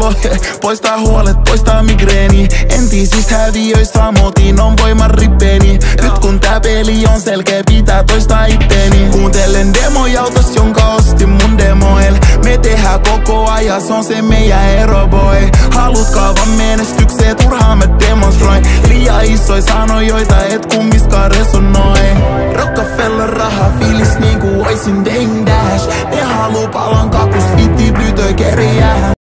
olo, poistaa huolet, poistaa migreeni. Entisistä häviöistä motiin on voiman ripeeni. Nyt kun tää peli on selkeä, pitää toistaa itteeni. Kuuntelen demoja autos, jonka ostin mun demoil. Me tehdään koko ajan, se on se meidän ero boy. Haluut kaavan menestykseen, turhaan mä demonstroin. Liian isoja sanoja, joita et kummiskaan resonoi. Rockefeller raha, fiilis niinku oisin Dame Dash. Ne haluu palan kakus, itti pyytö kerjää.